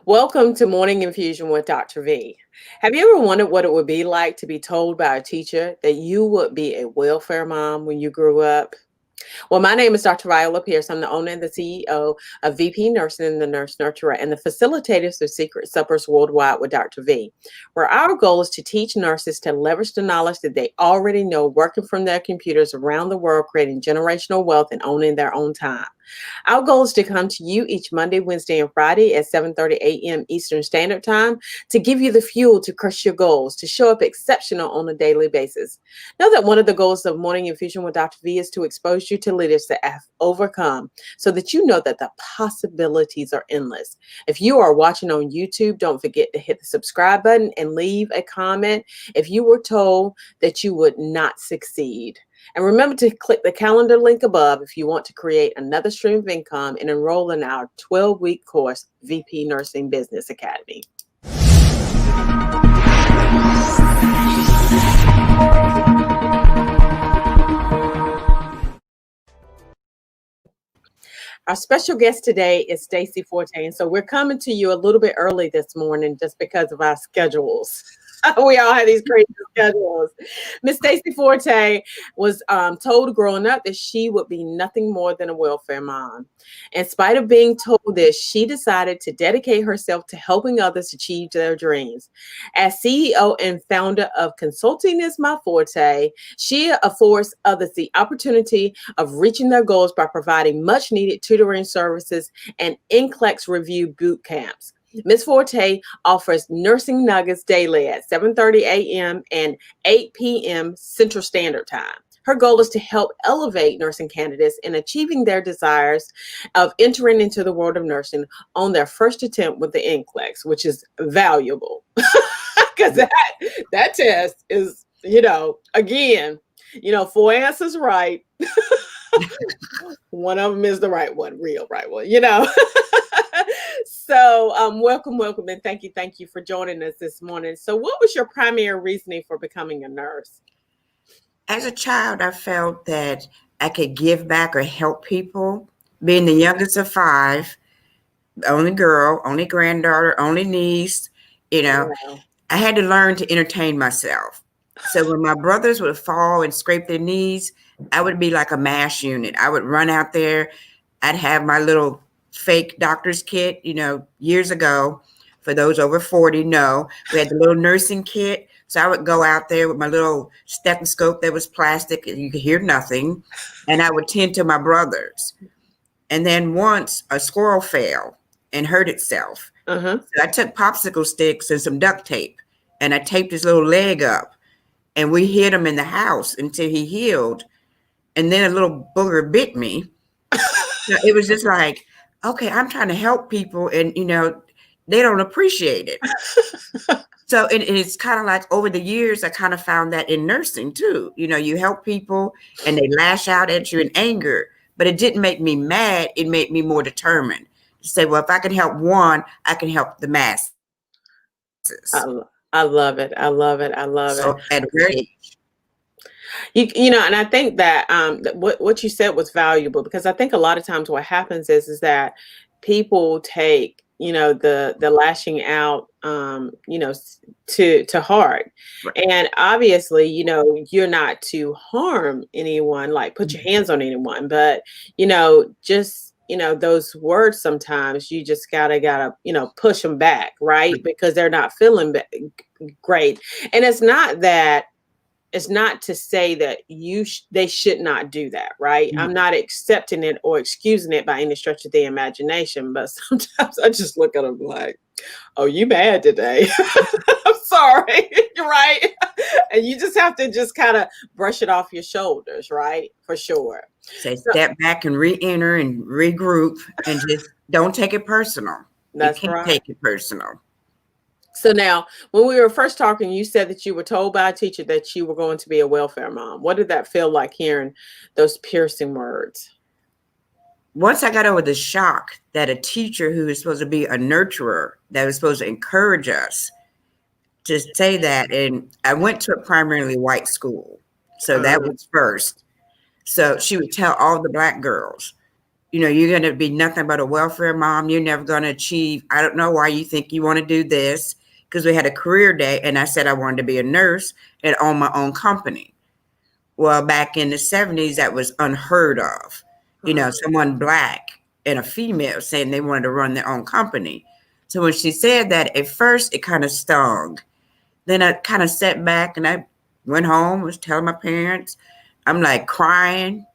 Welcome to Morning Infusion with Dr. V. Have you ever wondered what it would be like to be told by a teacher that you would be a welfare mom when you grew up? Well, my name is Dr. Viola Pierce. I'm the owner and the CEO of VP Nursing and the Nurse Nurturer and the facilitators of Secret Suppers Worldwide with Dr. V, where our goal is to teach nurses to leverage the knowledge that they already know working from their computers around the world, creating generational wealth and owning their own time. Our goal is to come to you each Monday, Wednesday, and Friday at 7:30 a.m. Eastern Standard Time to give you the fuel to crush your goals, to show up exceptional on a daily basis. Know that one of the goals of Morning Infusion with Dr. V is to expose you to leaders that have overcome so that you know that the possibilities are endless. If you are watching on YouTube, don't forget to hit the subscribe button and leave a comment if you were told that you would not succeed. And remember to click the calendar link above if you want to create another stream of income and enroll in our 12-week course, VP Nursing Business Academy. Our special guest today is Stacy Forte, and so we're coming to you a little bit early this morning just because of our schedules. We all have these crazy schedules. Miss Stacy Forte was told growing up that she would be nothing more than a welfare mom. In spite of being told this, she decided to dedicate herself to helping others achieve their dreams. As CEO and founder of Consulting is My Forte, she affords others the opportunity of reaching their goals by providing much needed tutoring services and NCLEX review boot camps. Ms. Forte offers nursing nuggets daily at 7:30 a.m. and 8 p.m. Central Standard Time. Her goal is to help elevate nursing candidates in achieving their desires of entering into the world of nursing on their first attempt with the NCLEX, which is valuable because that test is, again, four answers right. One of them is the right one, real right one, So welcome, and thank you for joining us this morning. So what was your primary reasoning for becoming a nurse? As a child, I felt that I could give back or help people. Being the youngest of five, only girl, only granddaughter, only niece, Wow. I had to learn to entertain myself. So when my brothers would fall and scrape their knees, I would be like a mash unit. I would run out there. I'd have my little fake doctor's kit, years ago. For those over 40, no, we had the little nursing kit. So I would go out there with my little stethoscope that was plastic and you could hear nothing. And I would tend to my brothers. And then once a squirrel fell and hurt itself. Uh-huh. So I took popsicle sticks and some duct tape and I taped his little leg up and we hid him in the house until he healed. And then a little booger bit me. So it was just like, okay, I'm trying to help people and, they don't appreciate it. So it's kind of like over the years, I kind of found that in nursing too. You help people and they lash out at you in anger, but it didn't make me mad. It made me more determined to say, well, if I can help one, I can help the masses. I love it. I love it. I love it. So at a very age. And I think that what you said was valuable because I think a lot of times what happens is that people take the lashing out to heart, Right. and obviously you're not to harm anyone, like put your hands on anyone, but just those words sometimes you just gotta push them back, right? Because they're not feeling great, and it's not to say that they should not do that, right? Mhm. I'm not accepting it or excusing it by any stretch of the imagination, but sometimes I just look at them like, "Oh, you mad today? I'm sorry, right?" And you just have to just kind of brush it off your shoulders, right? For sure. Say step back and re-enter and regroup and just don't take it personal. You That's can't right. take it personal. So now, when we were first talking, you said that you were told by a teacher that you were going to be a welfare mom. What did that feel like hearing those piercing words? Once I got over the shock that a teacher who is supposed to be a nurturer, that was supposed to encourage us to say that, and I went to a primarily white school. So that was first. So she would tell all the black girls, you're going to be nothing but a welfare mom. You're never going to achieve. I don't know why you think you want to do this, because we had a career day and I said I wanted to be a nurse and own my own company. Well, back in the 70s, that was unheard of. Someone black and a female saying they wanted to run their own company. So when she said that, at first it kind of stung. Then I kind of sat back and I went home, was telling my parents. I'm like crying.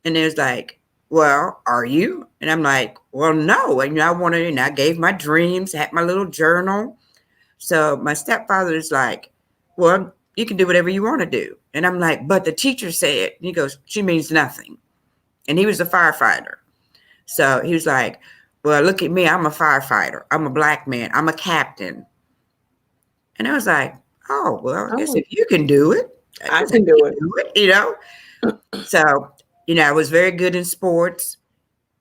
And it was like, well, are you? And I'm like, well, no. And I wanted, and I gave my dreams, had my little journal. So my stepfather is like, well, you can do whatever you want to do. And I'm like, but the teacher said, and he goes, she means nothing. And he was a firefighter. So he was like, well, look at me. I'm a firefighter. I'm a black man. I'm a captain. And I was like, oh, well, I guess Oh, if you can do it, I I guess I can do can it. do it. So, I was very good in sports.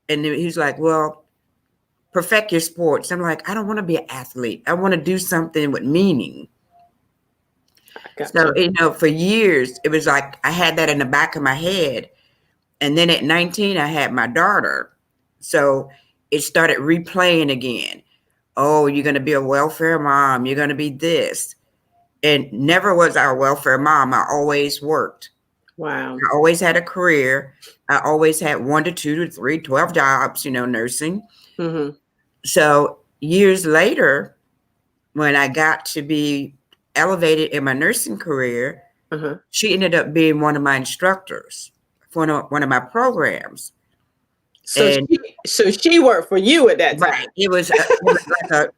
And he was like, well, perfect your sports. I'm like, I don't want to be an athlete. I want to do something with meaning. I So, gotcha. for years, it was like I had that in the back of my head. And then at 19, I had my daughter. So it started replaying again. Oh, you're going to be a welfare mom. You're going to be this. And never was I a welfare mom. I always worked. Wow. I always had a career. I always had 1 to 2 to 3, 12 jobs, nursing. Mm-hmm. So years later, when I got to be elevated in my nursing career, Uh-huh. she ended up being one of my instructors for one of my programs. So And she worked for you at that right, time. it was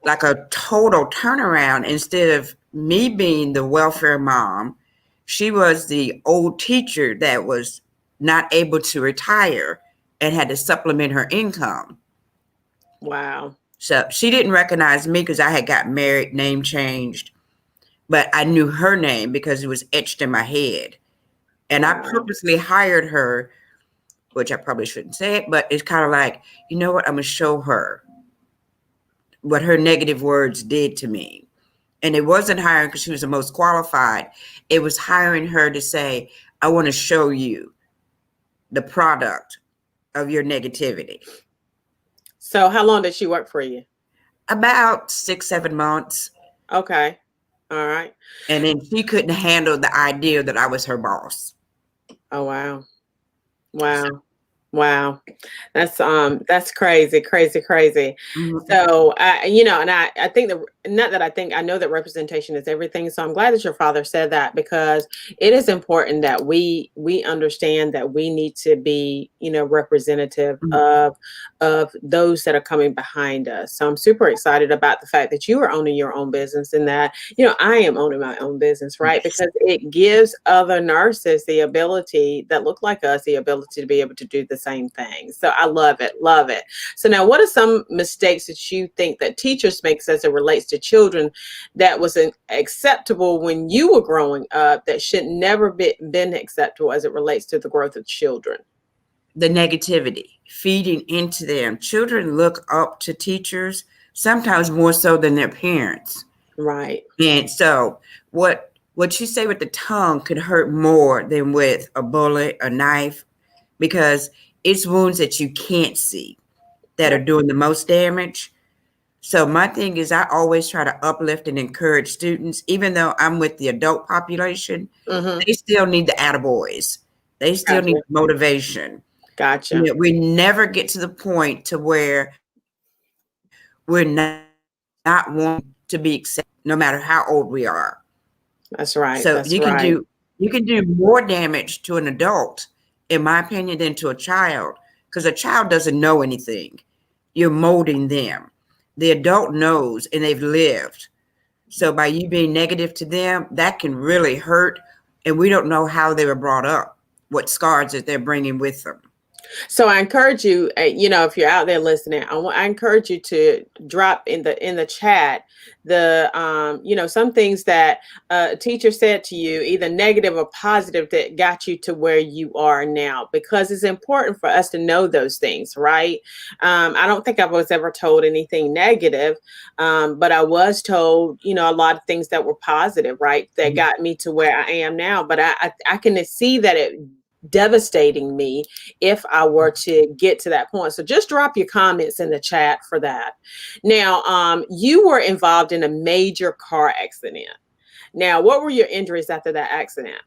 like a total turnaround. Instead of me being the welfare mom, she was the old teacher that was not able to retire and had to supplement her income. Wow. So she didn't recognize me because I had got married, name changed, but I knew her name because it was etched in my head. And I Wow. purposely hired her, which I probably shouldn't say it, but it's kind of like, you know what? I'm going to show her what her negative words did to me. And it wasn't hiring because she was the most qualified. It was hiring her to say, I want to show you the product of your negativity. So how long did she work for you? About 6, 7 months. Okay. All right. And then she couldn't handle the idea that I was her boss. Oh, wow. So, Wow. Wow. That's crazy, crazy, crazy. mhm. So, and I think that, not that I think, I know that representation is everything. So I'm glad that your father said that, because it is important that we understand that we need to be, representative Mhm. of those that are coming behind us. So I'm super excited about the fact that you are owning your own business, and that, I am owning my own business, right? Yes. Because it gives other nurses the ability that look like us, the ability to be able to do the same thing. So I love it, love it. So now, what are some mistakes that you think that teachers make as it relates to children that was acceptable when you were growing up that should never been acceptable as it relates to the growth of children? The negativity feeding into them. Children look up to teachers sometimes more so than their parents. Right. And so what you say with the tongue could hurt more than with a bullet, a knife, because it's wounds that you can't see that are doing the most damage. So my thing is I always try to uplift and encourage students, even though I'm with the adult population, Mm-hmm. they still need the attaboys. They still need Gotcha. motivation. Gotcha. We never get to the point to where we're not wanting to be accepted, no matter how old we are. That's right. So That's right. you can do more damage to an adult, in my opinion, than to a child, because a child doesn't know anything. You're molding them. The adult knows and they've lived. So by you being negative to them, that can really hurt. And we don't know how they were brought up, what scars that they're bringing with them. So I encourage you, if you're out there listening, I encourage you to drop in the chat some things that a teacher said to you, either negative or positive, that got you to where you are now, because it's important for us to know those things, right? I don't think I was ever told anything negative, but I was told, a lot of things that were positive, right? That got me to where I am now. But I can see that devastating me if I were to get to that point. So just drop your comments in the chat for that. Now, you were involved in a major car accident. Now, what were your injuries after that accident?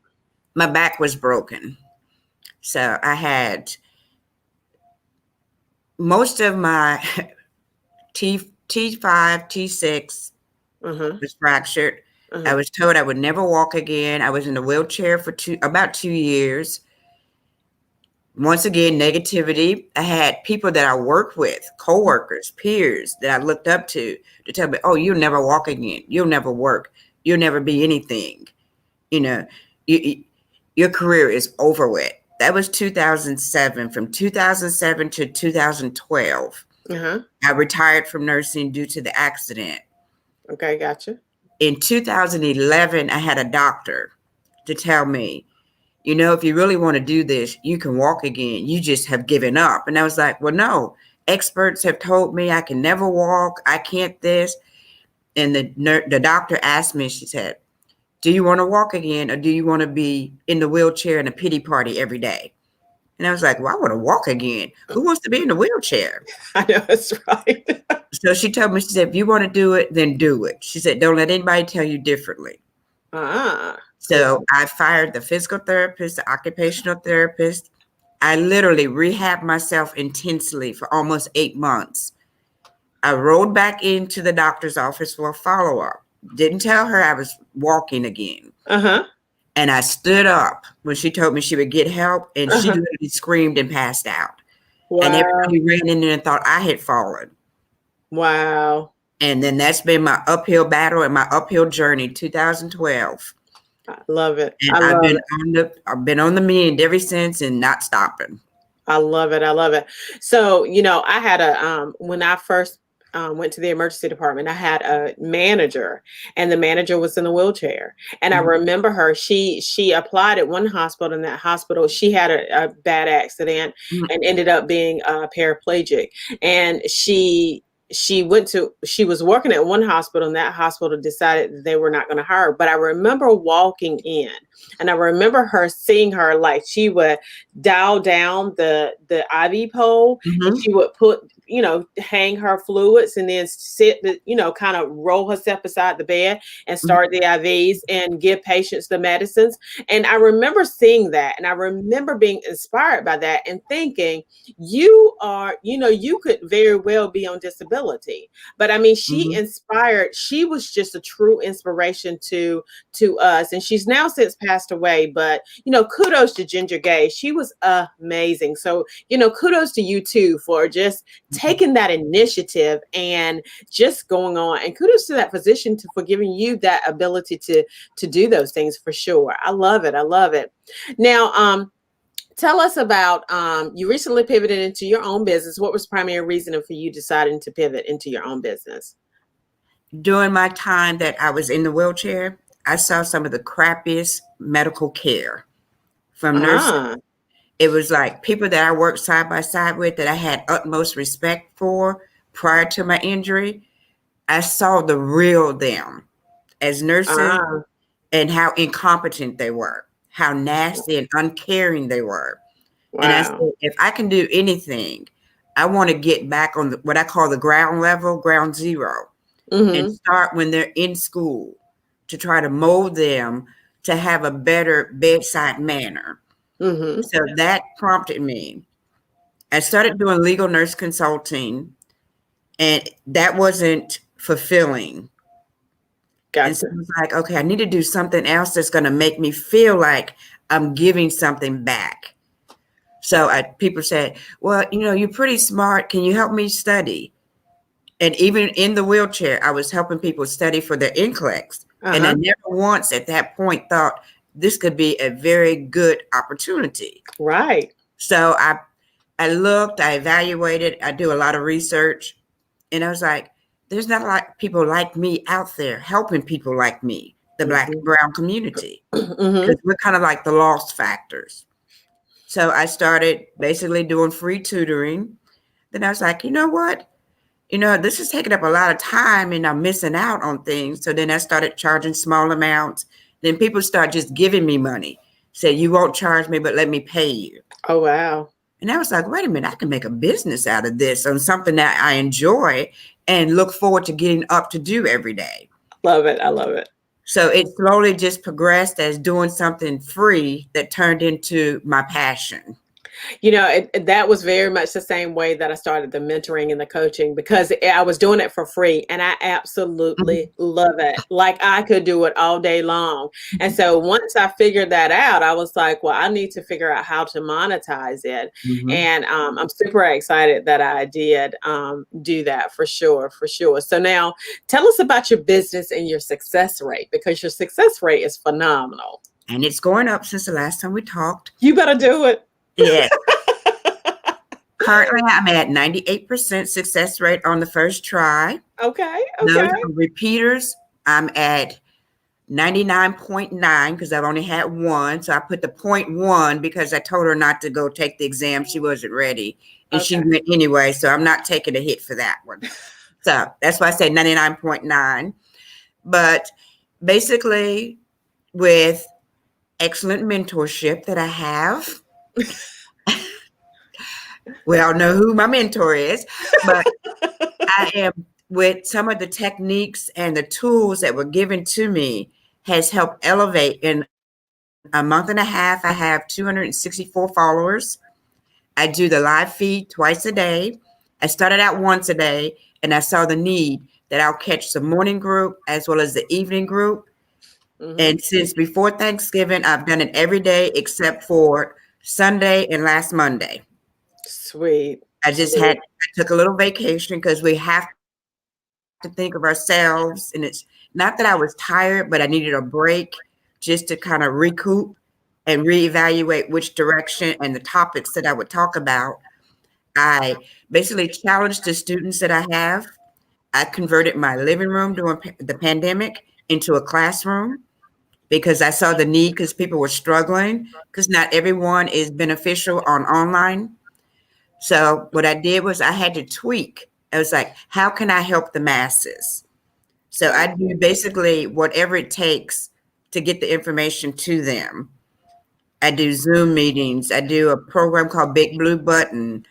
My back was broken. So I had most of my T5, T6 Uh-huh. was fractured. I Uh-huh. was told I would never walk again. I was in a wheelchair for about 2 years. Once again, negativity. I had people that I worked with, coworkers, peers that I looked up to tell me, "Oh, you'll never walk again. You'll never work. You'll never be anything. You know, your career is over with." That was 2007. From 2007 to 2012, Uh-huh. I retired from nursing due to the accident. Okay, gotcha. In 2011, I had a doctor to tell me, if you really want to do this, you can walk again. You just have given up. And I was like, well, no, experts have told me I can never walk. I can't this. And the doctor asked me, she said, do you want to walk again, or do you want to be in the wheelchair in a pity party every day? And I was like, well, I want to walk again. Who wants to be in the wheelchair? I know that's right. So she told me, she said, if you want to do it, then do it. She said, don't let anybody tell you differently. Good. So I fired the physical therapist, the occupational therapist. I literally rehabbed myself intensely for almost 8 months. I rode back into the doctor's office for a follow-up. Didn't tell her I was walking again. Uh-huh. And I stood up when she told me she would get help, and she Uh-huh. literally screamed and passed out. And Wow. everybody ran in there and thought I had fallen. Wow. And then that's been my uphill battle and my uphill journey, 2012. I love it. And I love it. I've been on the mend ever since and not stopping. I love it. I love it. So, I had when I first went to the emergency department, I had a manager, and the manager was in a wheelchair. And I Mhm. remember her, she applied at one hospital. In that hospital, she had a bad accident Mhm. and ended up being paraplegic. And she was working at one hospital, and that hospital decided that they were not going to hire her. But I remember walking in, and I remember her seeing her, like, she would dial down the IV pole, and Mhm. she would put, hang her fluids, and then sit, kind of roll herself beside the bed and Mhm. start the IVs and give patients the medicines. And I remember seeing that, and I remember being inspired by that and thinking, you could very well be on disability. But I mean, Mhm. she was just a true inspiration to us. And she's now since passed away, but kudos to Ginger Gay. She was amazing. So, kudos to you too for just Mhm. taking that initiative and just going on. And kudos to that physician for giving you that ability to do those things, for sure. I love it. I love it. Now, tell us about, you recently pivoted into your own business. What was the primary reason for you deciding to pivot into your own business? During my time that I was in the wheelchair, I saw some of the crappiest medical care from nurses. Ah, It was like people that I worked side by side with that I had utmost respect for prior to my injury. I saw the real them as nurses ah, and how incompetent they were, how nasty and uncaring they were. And I said, wow. if I can do anything, I want to get back on what I call the ground level, ground zero, and Mm-hmm. start when they're in school to try to mold them to have a better bedside manner. Mm-hmm. So that prompted me. I started doing legal nurse consulting, and that wasn't fulfilling. And so I Gotcha. was like, okay, I need to do something else that's going to make me feel like I'm giving something back. So people said, well, you're pretty smart. Can you help me study? And even in the wheelchair, I was helping people study for their NCLEX. And I Uh-huh. never once at that point thought this could be a very good opportunity. Right. So I looked, I evaluated, I do a lot of research, and I was like, there's not a lot of people like me out there helping people like me, the Black Mm-hmm. and Brown community, Mm-hmm. because we're kind of like the lost factors. So I started basically doing free tutoring. Then I was like, you know what? This is taking up a lot of time and I'm missing out on things. So then I started charging small amounts. Then people start just giving me money. said, "You won't charge me, but let me pay you." Oh, wow. And I was like, wait a minute, I can make a business out of this on something that I enjoy and look forward to getting up to do every day. Love it. I love it. So it slowly just progressed as doing something free that turned into my passion. That was very much the same way that I started the mentoring and the coaching because I was doing it for free and I absolutely love it. Like I could do it all day long. And so once I figured that out, I was like, well, I need to figure out how to monetize it. Mm-hmm. And I'm super excited that I did do that for sure, for sure. So now tell us about your business and your success rate because your success rate is phenomenal. And it's going up since the last time we talked. You better do it. Yes. Currently, I'm at 98% success rate on the first try. Okay, Those okay. are repeaters. I'm at 99.9 because I've only had one. So I put the point one because I told her not to go take the exam. She wasn't ready. And she Okay. went anyway. So I'm not taking a hit for that one. So that's why I say 99.9. But basically, with excellent mentorship that I have, we all know who my mentor is, but I am with some of the techniques and the tools that were given to me has helped elevate. In a month and a half, I have 264 followers. I do the live feed twice a day. I started out once a day and I saw the need that I'll catch the morning group as well as the evening group. Mhm. And since before Thanksgiving, I've done it every day except for Sunday and last Monday. Sweet, I sweet. took a little vacation because we have to think of ourselves. And it's not that I was tired, but I needed a break just to kind of recoup and reevaluate which direction and the topics that I would talk about. I basically challenged the students that I have. I converted my living room during the pandemic into a classroom because I saw the need because people were struggling because not everyone is beneficial on online. So what I did was I had to tweak. I was like, how can I help the masses? So I do basically whatever it takes to get the information to them. I do Zoom meetings. I do a program called Big Blue Button,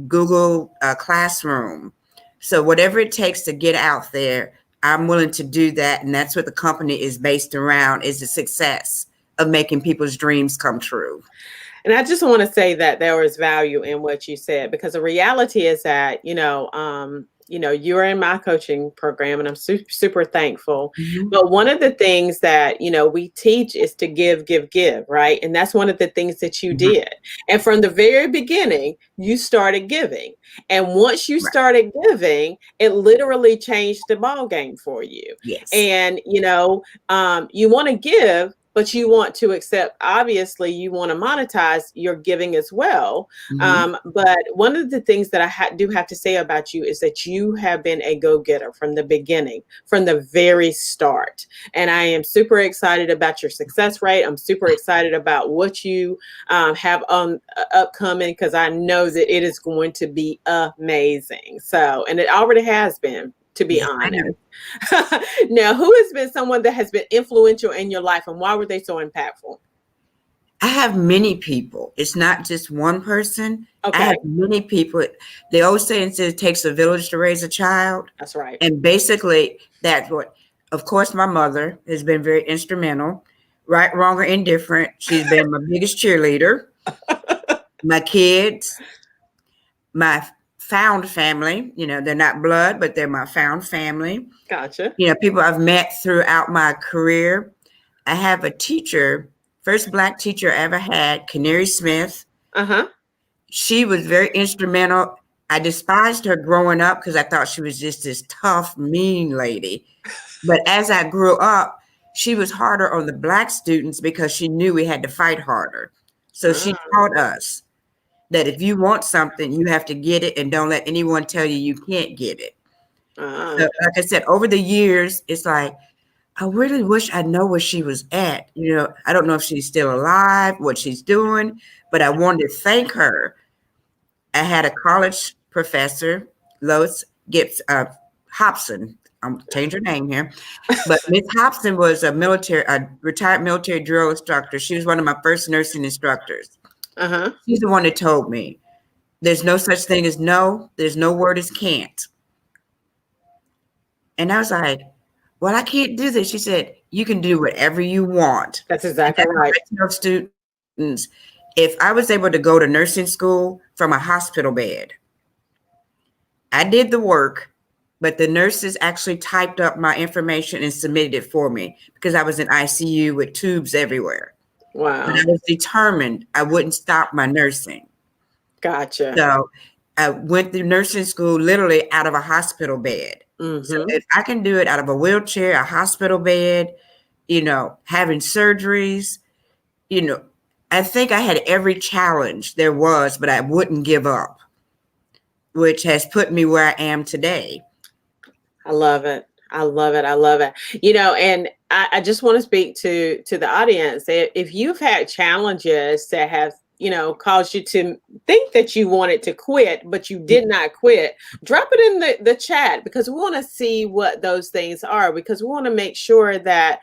Google Classroom. So whatever it takes to get out there, I'm willing to do that. And that's what the company is based around is the success of making people's dreams come true. And I just want to say that there is value in what you said because the reality is that, you're in my coaching program and I'm super thankful. Mhm. But one of the things that, we teach is to give, give, give, right? And that's one of the things that you Mhm. did. And from the very beginning, you started giving. And once you Right. started giving, it literally changed the ball game for you. Yes. And, you want to give, but you want to accept, obviously, you want to monetize your giving as well. Mhm. But one of the things that I do have to say about you is that you have been a go getter from the beginning, from the very start. And I am super excited about your success rate. I'm super excited about what you have upcoming because I know that it is going to be amazing. So, and it already has been, to be Yes, I honest. know. Now, who has been someone that has been influential in your life and why were they so impactful? I have many people. It's not just one person. I Okay, have many people. They always say it takes a village to raise a child. that's right. And basically, that's what, of course, my mother has been very instrumental, right, wrong, or indifferent. She's been my biggest cheerleader. My kids, my found family, they're not blood, but they're my found family. Gotcha. People I've met throughout my career. I have a teacher, first Black teacher I ever had, Canary Smith. Uh-huh. She was very instrumental. I despised her growing up because I thought she was just this tough, mean lady. But as I grew up, she was harder on the Black students because she knew we had to fight harder. So she Ah, taught us that if you want something, you have to get it and don't let anyone tell you you can't get it. So, ah, like I said, over the years, it's like, I really wish I know where she was at. I don't know if she's still alive, what she's doing, but I wanted to thank her. I had a college professor, Lois Gibbs Hobson. I'm change her name here, but Miss Hobson was a retired military drill instructor. She was one of my first nursing instructors. Uh-huh. She's the one that told me there's no such thing as no, there's no word as can't. And I was like, well, I can't do this. She said, you can do whatever you want. That's And exactly that's what right. I tell students. If I was able to go to nursing school from a hospital bed, I did the work, but the nurses actually typed up my information and submitted it for me because I was in ICU with tubes everywhere. But I Wow. was determined I wouldn't stop my nursing. Gotcha. So I went through nursing school literally out of a hospital bed. So Mm-hmm. if I can do it out of a wheelchair, a hospital bed, having surgeries, you know, I think I had every challenge there was, but I wouldn't give up, which has put me where I am today. I love it. I love it. I love it. And I just want to speak to the audience. If you've had challenges that have, caused you to think that you wanted to quit, but you did not quit, drop it in the chat because we want to see what those things are because we want to make sure that,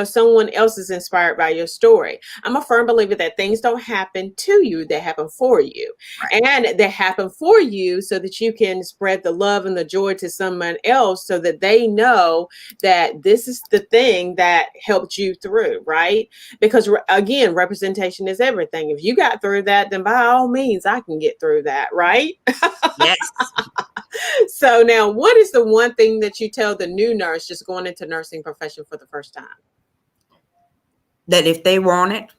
someone else is inspired by your story. I'm a firm believer that things don't happen to you, they happen for you. Right. And they happen for you so that you can spread the love and the joy to someone else so that they know that this is the thing that helped you through, right? Because again, representation is everything. If you got through that, then by all means, I can get through that, right? Yes. So now, what is the one thing that you tell the new nurse just going into nursing profession for the first time? That if they want it,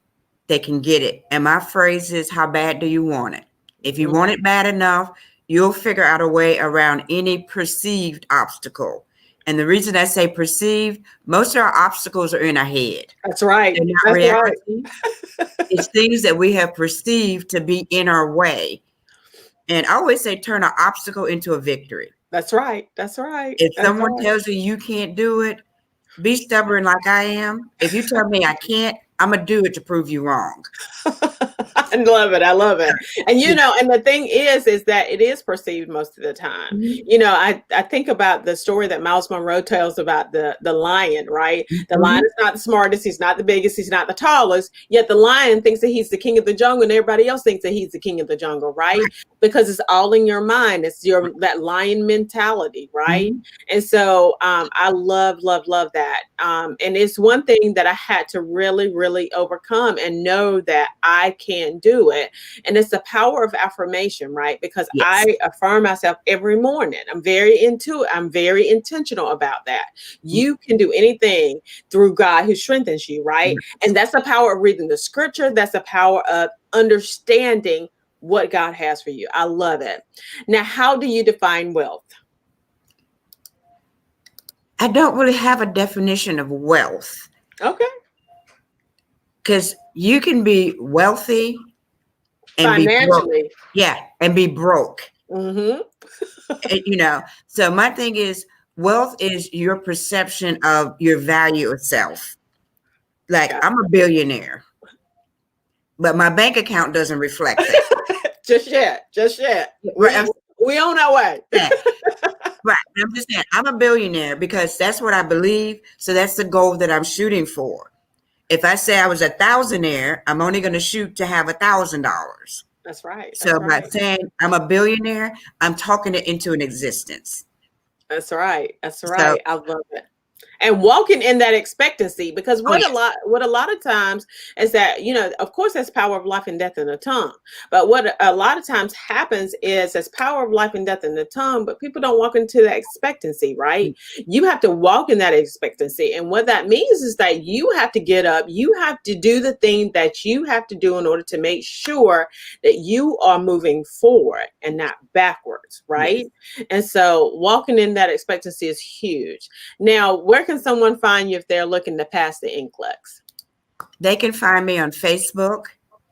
they can get it. And my phrase is, how bad do you want it? If you want it bad enough, you'll figure out a way around any perceived obstacle. And the reason I say perceived, most of our obstacles are in our head. That's right. They're not That's reality. right. It's things that we have perceived to be in our way. And I always say, turn an obstacle into a victory. That's right. That's right. If That's someone right. tells you you can't do it, be stubborn like I am. If you tell me I can't, I'm going to do it to prove you wrong. I love it. I love it. And and the thing is that it is perceived most of the time. Mm-hmm. I think about the story that Miles Monroe tells about the lion, right? The Mm-hmm. lion is not the smartest, he's not the biggest, he's not the tallest, yet the lion thinks that he's the king of the jungle and everybody else thinks that he's the king of the jungle, right? Because it's all in your mind. It's that lion mentality, right? Mm-hmm. And so I love, love, love that. And it's one thing that I had to really, really overcome and know that I can do it. And it's the power of affirmation, right? Because Yes. I affirm myself every morning. I'm very I'm very intentional about that. You can do anything through God who strengthens you, right? And that's the power of reading the scripture. That's the power of understanding what God has for you. I love it. Now, how do you define wealth? I don't really have a definition of wealth. Okay. Because you can be wealthy and be broke. Financially. Yeah, and be broke. Mm-hmm. So my thing is, wealth is your perception of your value of self. Like, Yeah. I'm a billionaire, but my bank account doesn't reflect that. Just yet. Right. We on our way. Yeah. Right. I'm just saying, I'm a billionaire because that's what I believe. So that's the goal that I'm shooting for. If I say I was a thousandaire, I'm only going to shoot to have $1,000. That's right. So by saying I'm a billionaire, I'm talking it into an existence. That's right. That's So, right. I love it. And walking in that expectancy, because what a lot of times is that, of course, there's power of life and death in the tongue. But what a lot of times happens is there's power of life and death in the tongue, but people don't walk into that expectancy, right? You have to walk in that expectancy. And what that means is that you have to get up, you have to do the thing that you have to do in order to make sure that you are moving forward and not backwards, right? Yes. And so walking in that expectancy is huge. Now, where can someone find you if they're looking to pass the NCLEX? They can find me on Facebook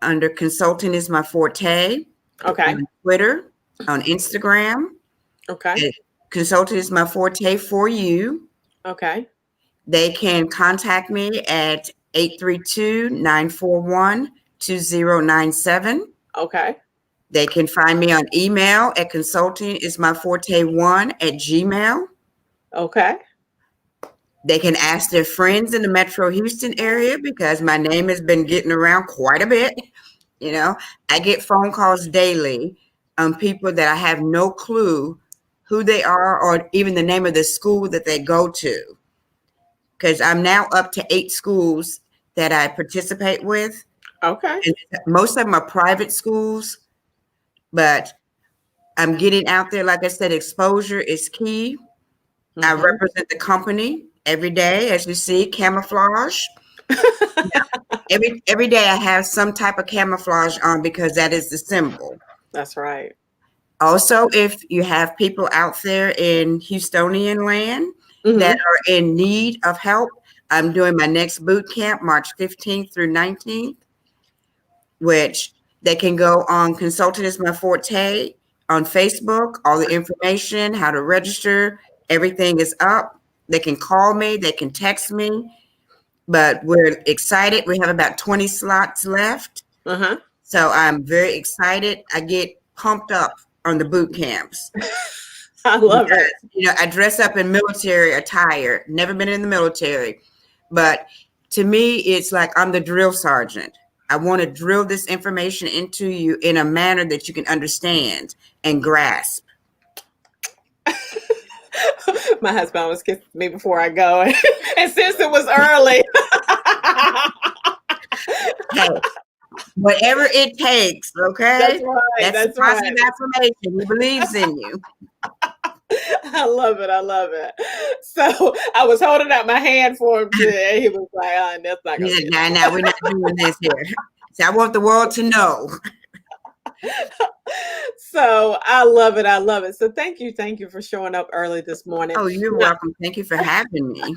under Consulting is My Forte. Okay. On Twitter, on Instagram. Okay. Consulting is My Forte for you. Okay. They can contact me at 832-941-2097. Okay. They can find me on email at consultingismyforte1@gmail.com. Okay. They can ask their friends in the Metro Houston area because my name has been getting around quite a bit. You know, I get phone calls daily on people that I have no clue who they are or even the name of the school that they go to. Because I'm now up to 8 schools that I participate with. Okay. And most of them are private schools, but I'm getting out there. Like I said, exposure is key. I Hmm. represent the company every day, as you see, camouflage. Every day I have some type of camouflage on because that is the symbol. That's right. Also, if you have people out there in Houstonian land that Hmm. are in need of help, I'm doing my next boot camp March 15th through 19th, which they can go on Consulting is My Forte on Facebook. All the information, how to register, everything is up. They can call me, they can text me, but we're excited. We have about 20 slots left. Uh-huh. So I'm very excited. I get pumped up on the boot camps I love it. because, I dress up in military attire, never been in the military, but to me, it's like I'm the drill sergeant. I want to drill this information into you in a manner that you can understand and grasp. My husband always kisses me before I go. And since it was early. Hey, whatever it takes, That's okay? right. That's a That's positive right. affirmation. He believes in you. I love it. I love it. So I was holding out my hand for him today. And he was like, oh, that's not He going to said, be nah, nah, we're not doing this here. So I want the world to know. So I love it. I love it. So thank you. Thank you for showing up early this morning. Oh, you're Now, welcome. Thank you for having me.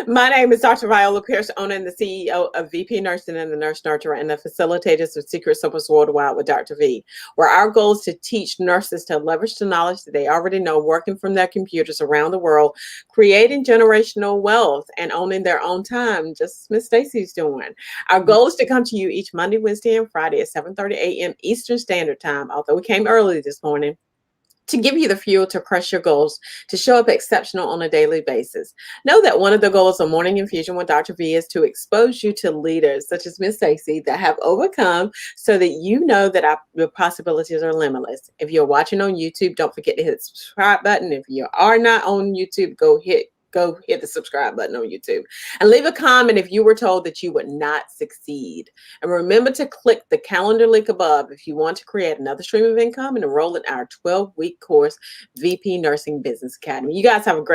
my name is Dr. Viola Pierce, owner and the CEO of VP Nursing and the Nurse Nurturer and the facilitators of Secret Suppers Worldwide with Dr. V, where our goal is to teach nurses to leverage the knowledge that they already know working from their computers around the world, creating generational wealth and owning their own time, just as Miss Stacy's doing. Our goal is to come to you each Monday, Wednesday, and Friday at 7:30 a.m. Eastern Standard Time, although we came early this morning, to give you the fuel to crush your goals, to show up exceptional on a daily basis. Know that one of the goals of Morning Infusion with Dr. V is to expose you to leaders such as Miss Stacy that have overcome so that you know that your possibilities are limitless. If you're watching on YouTube, don't forget to hit the subscribe button. If you are not on YouTube, go hit the subscribe button on YouTube and leave a comment if you were told that you would not succeed. And remember to click the calendar link above if you want to create another stream of income and enroll in our 12-week course, VP Nursing Business Academy. You guys have a great